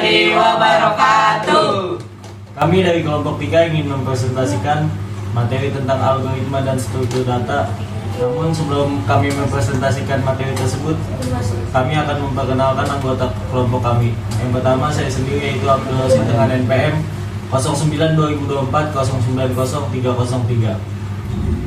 warahmatullahi wabarakatuh. Kami dari kelompok 3 ingin mempresentasikan materi tentang algoritma dan struktur data. Namun sebelum kami mempresentasikan materi tersebut, kami akan memperkenalkan anggota kelompok kami. Yang pertama saya sendiri, yaitu Abdul Rosid dengan NPM 09-2024-090303.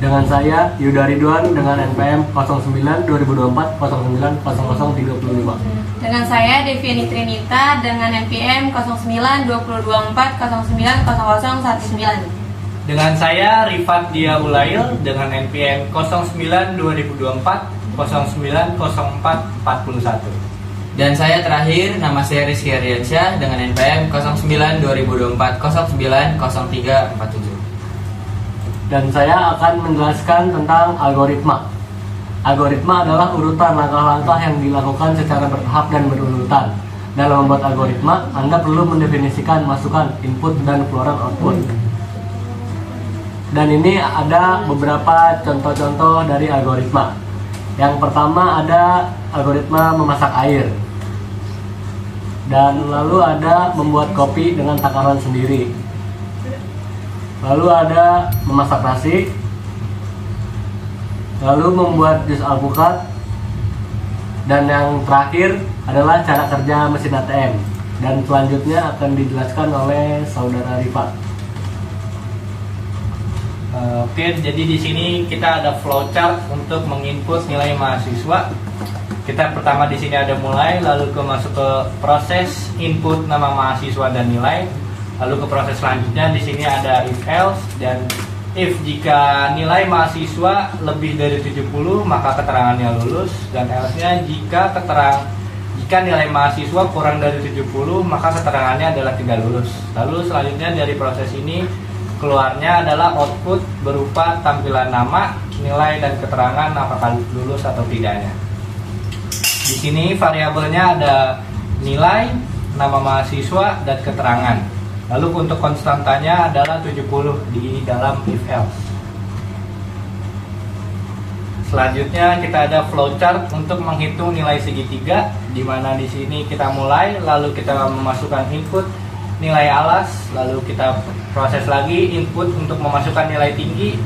Dengan saya, Yuda Ridwan dengan NPM 09-2024-09-0035. Dengan saya, Deviani Trinita dengan NPM 09-2024-09-0019. Dengan saya Rifat Dia Ulail dengan NPM 09-2024-09-0441. Dan saya terakhir, nama saya Rizky Ardiansyah dengan NPM 09-2024-09-0347. Dan saya akan menjelaskan tentang algoritma. Algoritma adalah urutan langkah-langkah yang dilakukan secara bertahap dan berurutan. Dalam membuat algoritma, Anda perlu mendefinisikan masukan input dan keluaran output. Dan ini ada beberapa contoh-contoh dari algoritma. Yang pertama ada algoritma memasak air. Dan lalu ada membuat kopi dengan takaran sendiri. Lalu ada memasak nasi. Lalu membuat jus alpukat. Dan yang terakhir adalah cara kerja mesin ATM. Dan selanjutnya akan dijelaskan oleh saudara Rifat. Oke, jadi di sini kita ada flowchart untuk menginput nilai mahasiswa. Kita pertama di sini ada mulai, lalu masuk ke proses input nama mahasiswa dan nilai. Lalu ke proses selanjutnya di sini ada if else, dan if jika nilai mahasiswa lebih dari 70 maka keterangannya lulus, dan else-nya jika nilai mahasiswa kurang dari 70 maka keterangannya adalah tidak lulus. Lalu selanjutnya dari proses ini keluarnya adalah output berupa tampilan nama, nilai, dan keterangan apakah lulus atau tidaknya. Di sini variabelnya ada nilai, nama mahasiswa, dan keterangan. Lalu untuk konstantanya adalah 70 di dalam if else. Selanjutnya kita ada flowchart untuk menghitung nilai segitiga, di mana di sini kita mulai, lalu kita memasukkan input nilai alas, lalu kita proses lagi input untuk memasukkan nilai tinggi,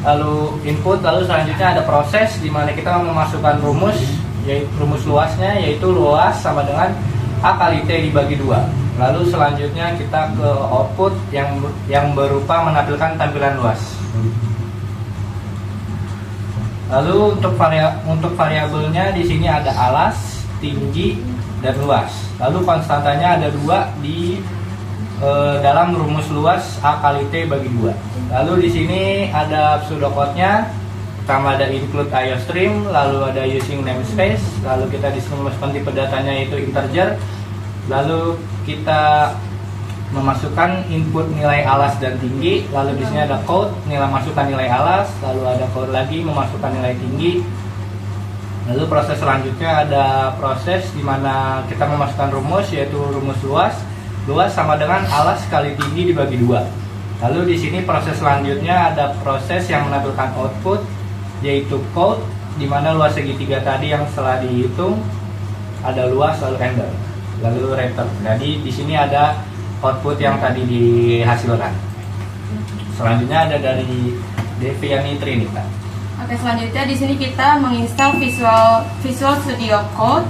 lalu input, lalu selanjutnya ada proses di mana kita memasukkan rumus, yaitu rumus luasnya, yaitu luas sama dengan A kali T dibagi 2. Lalu selanjutnya kita ke output yang berupa menampilkan tampilan luas. Lalu untuk variabelnya di sini ada alas, tinggi, dan luas. Lalu konstantanya ada 2 di dalam rumus luas A kali T bagi 2. Lalu di sini ada pseudocode-nya. Pertama ada include IOStream, lalu ada using namespace, lalu kita di sini memasukkan tipe datanya yaitu integer. Lalu kita memasukkan input nilai alas dan tinggi, lalu di sini ada code, nilai masukkan nilai alas, lalu ada code lagi memasukkan nilai tinggi. Lalu proses selanjutnya ada proses di mana kita memasukkan rumus, yaitu rumus luas sama dengan alas kali tinggi dibagi 2. Lalu di sini proses selanjutnya ada proses yang menampilkan output, yaitu code, di mana luas segitiga tadi yang setelah dihitung ada luas lalu enter, lalu return. Jadi di sini ada output yang tadi dihasilkan. Selanjutnya ada dari Deviani Trinita. Oke, selanjutnya di sini kita menginstal Visual Studio Code.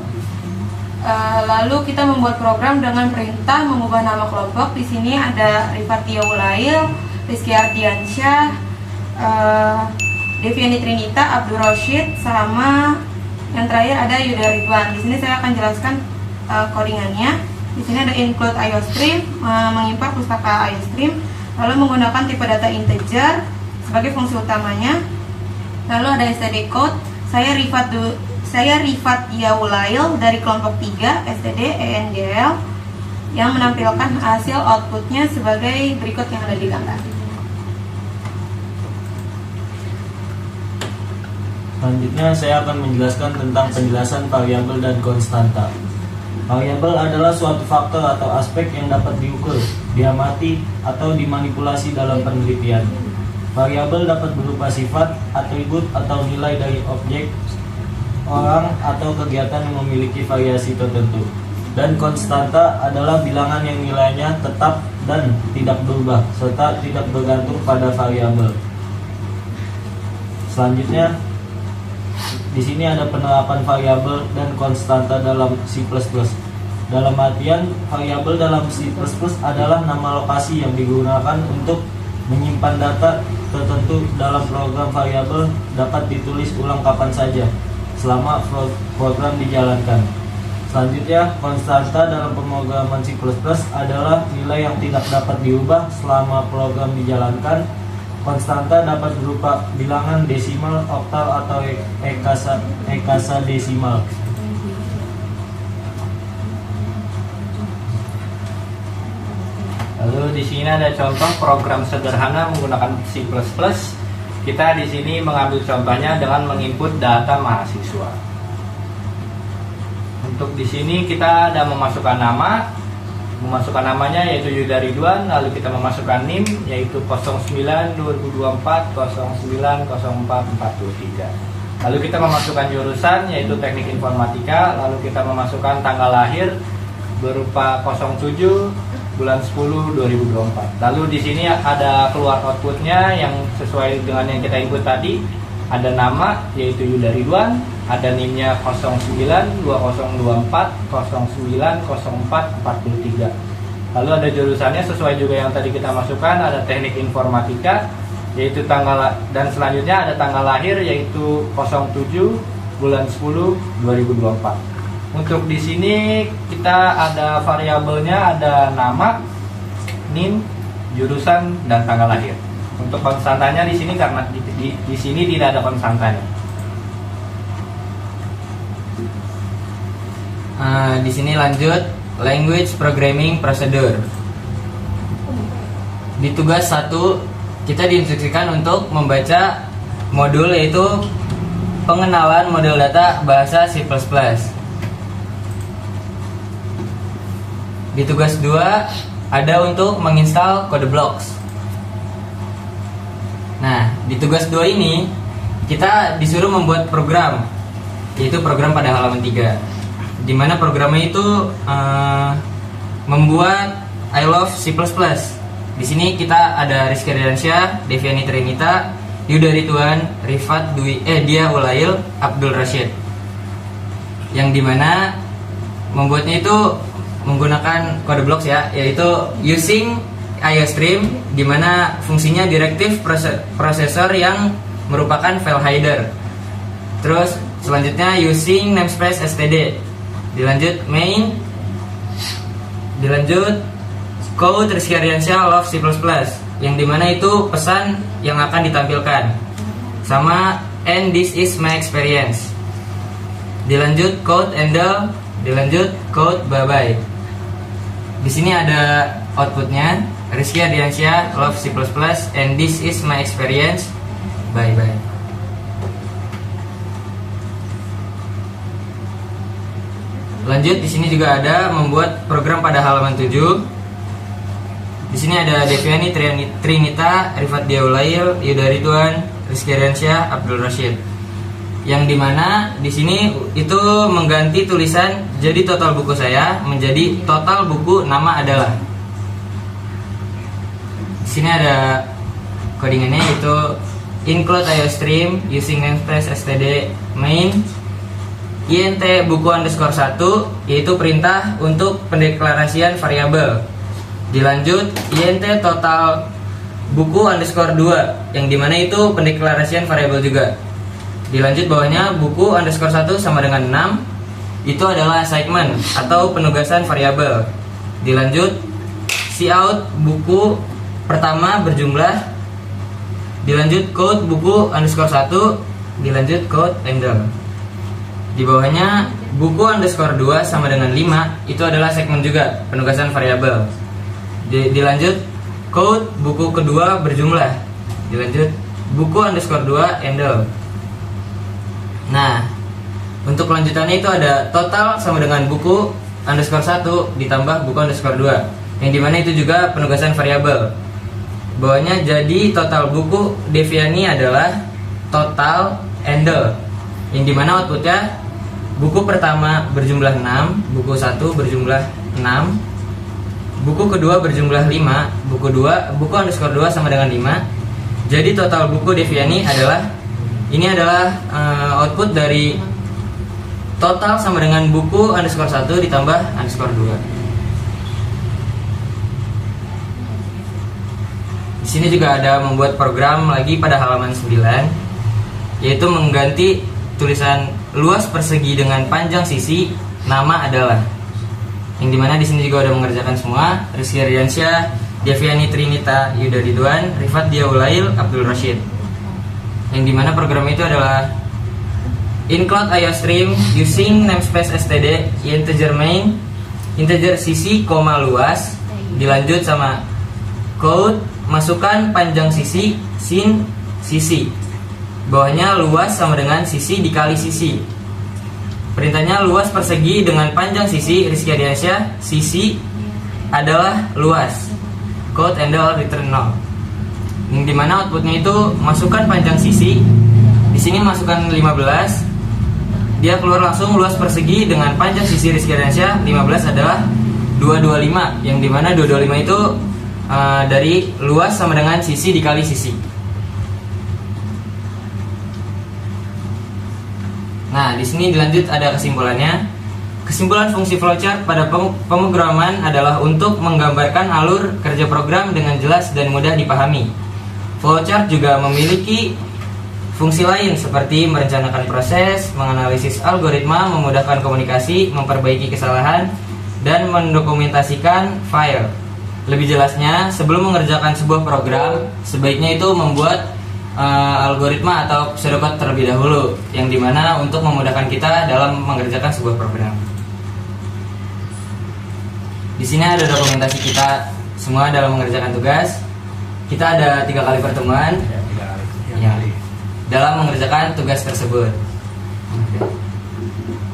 Lalu kita membuat program dengan perintah mengubah nama kelompok. Di sini ada Rifat Dia Ulail, Rizky Ardiansyah, Deviani Trinita, Abdul Rosid, sama yang terakhir ada Yuda Ridwan. Di sini saya akan jelaskan codingannya. Di sini ada include IOStream, mengimport pustaka IOStream, lalu menggunakan tipe data integer sebagai fungsi utamanya. Lalu ada std code. Saya Rifat Dia Ulail dari kelompok 3 std ENGL yang menampilkan hasil outputnya sebagai berikut yang ada di gambar. Selanjutnya saya akan menjelaskan tentang penjelasan variabel dan konstanta. Variabel adalah suatu faktor atau aspek yang dapat diukur, diamati, atau dimanipulasi dalam penelitian. Variabel dapat berupa sifat, atribut, atau nilai dari objek, orang, atau kegiatan yang memiliki variasi tertentu. dan konstanta adalah bilangan yang nilainya tetap dan tidak berubah serta tidak bergantung pada variabel. Selanjutnya, di sini ada penerapan variabel dan konstanta dalam C++. Dalam artian, variabel dalam C++ adalah nama lokasi yang digunakan untuk menyimpan data tertentu dalam program. Variabel dapat ditulis ulang kapan saja selama program dijalankan. Selanjutnya, konstanta dalam pemrograman C++ adalah nilai yang tidak dapat diubah selama program dijalankan. Konstanta dapat berupa bilangan desimal, oktal, atau heksadesimal. Lalu di sini ada contoh program sederhana menggunakan C++. Kita di sini mengambil contohnya dengan menginput data mahasiswa. Untuk di sini kita ada memasukkan namanya yaitu Yuda Ridwan, lalu kita memasukkan NIM yaitu 09/2024/09/0443. Lalu kita memasukkan jurusan yaitu Teknik Informatika, lalu kita memasukkan tanggal lahir berupa 07 bulan 10 2024. Lalu di sini ada keluar outputnya yang sesuai dengan yang kita input tadi. Ada nama yaitu Yuda Ridwan, ada NIM-nya 09/2024/09/0443. Lalu ada jurusannya sesuai juga yang tadi kita masukkan, ada Teknik Informatika yaitu tanggal, dan selanjutnya ada tanggal lahir yaitu 07 bulan 10 2024. Untuk di sini kita ada variabelnya, ada nama, NIM, jurusan, dan tanggal lahir. Untuk konstantanya di sini karena di sini tidak ada konstantanya. Di sini lanjut language programming procedure. Di tugas 1 kita diinstruksikan untuk membaca modul yaitu pengenalan model data bahasa C++. Di tugas 2 ada untuk menginstal kode blocks. Nah, di tugas 2 ini kita disuruh membuat program, yaitu program pada halaman 3, di mana programnya itu membuat I love C++. Di sini kita ada Rizky Ardiansyah, Deviani Trinita, Yuda Ridwan, Rifat Dia Ulail, Abdul Rashid. Yang dimana membuatnya itu menggunakan kode blocks ya, yaitu using IOStream, di mana fungsinya directive processor yang merupakan file hider. Terus selanjutnya using namespace std. Dilanjut main. Dilanjut code Rizky Ardiansyah love C++, yang dimana itu pesan yang akan ditampilkan. Sama and this is my experience. Dilanjut code handle. Dilanjut code bye bye. Di sini ada outputnya. Rizky Ardiansyah love C++ and this is my experience. Bye bye. Lanjut, di sini juga ada membuat program pada halaman 7. Di sini ada Deviani Trinita, Rifat Dia Ulail, Yuda Ridwan, Rizky Ardiansyah, Abdul Rashid. Yang dimana di sini itu mengganti tulisan jadi total buku saya menjadi total buku nama adalah. Di sini ada codingannya, yaitu include IOStream using namespace std main int buku underscore 1, yaitu perintah untuk pendeklarasian variabel. Dilanjut int total buku underscore 2, yang dimana itu pendeklarasian variabel juga. Dilanjut bawahnya buku underscore 1 sama dengan 6, itu adalah assignment atau penugasan variabel. Dilanjut cout buku pertama berjumlah. Dilanjut code buku underscore 1. Dilanjut code handle. Di bawahnya buku underscore 2 sama dengan 5, itu adalah segmen juga, penugasan variabel. Dilanjut code buku kedua berjumlah. Dilanjut buku underscore 2 handle. Nah, untuk kelanjutannya itu ada total sama dengan buku underscore 1 ditambah buku underscore 2, yang dimana itu juga penugasan variabel. Bawahnya jadi total buku Deviani adalah total handle, yang dimana outputnya buku pertama berjumlah 6, buku 1 berjumlah 6, buku kedua berjumlah 5, buku underscore 2 sama dengan 5. Jadi total buku Deviani adalah output dari total sama dengan buku underscore 1 ditambah underscore 2. Di sini juga ada membuat program lagi pada halaman 9, yaitu mengganti tulisan luas persegi dengan panjang sisi nama adalah. Yang dimana di sini juga udah mengerjakan semua. Rizky Ardiansyah, Deviani Trinita Yuda Ridwan, Rifat Diaulail, Abdul Rashid. Yang dimana program itu adalah include IOStream using namespace std integer main, integer sisi, luas, dilanjut sama code, masukkan panjang sisi, sin sisi. Bawahnya luas sama dengan sisi dikali sisi. Perintahnya luas persegi dengan panjang sisi Rizky Ardiansyah, sisi adalah luas. Code handle return 0. Yang dimana outputnya itu masukkan panjang sisi. Di sini masukkan 15. Dia keluar langsung luas persegi dengan panjang sisi Rizky Ardiansyah 15 adalah 225. Yang dimana 225 itu dari luas sama dengan sisi dikali sisi. Nah, di sini dilanjut ada kesimpulannya. Kesimpulan fungsi flowchart pada pemrograman adalah untuk menggambarkan alur kerja program dengan jelas dan mudah dipahami. Flowchart juga memiliki fungsi lain seperti merencanakan proses, menganalisis algoritma, memudahkan komunikasi, memperbaiki kesalahan, dan mendokumentasikan file. Lebih jelasnya, sebelum mengerjakan sebuah program, sebaiknya itu membuat algoritma atau pseudocode terlebih dahulu, yang dimana untuk memudahkan kita dalam mengerjakan sebuah program. Di sini ada dokumentasi kita semua dalam mengerjakan tugas. Kita ada 3 kali pertemuan dalam mengerjakan tugas tersebut.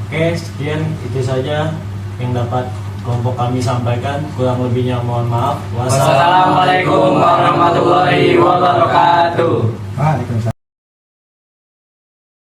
Oke, sekian itu saja yang dapat kelompok kami sampaikan. Kurang lebihnya mohon maaf. Wassalamualaikum warahmatullahi wabarakatuh. Waalaikumsalam.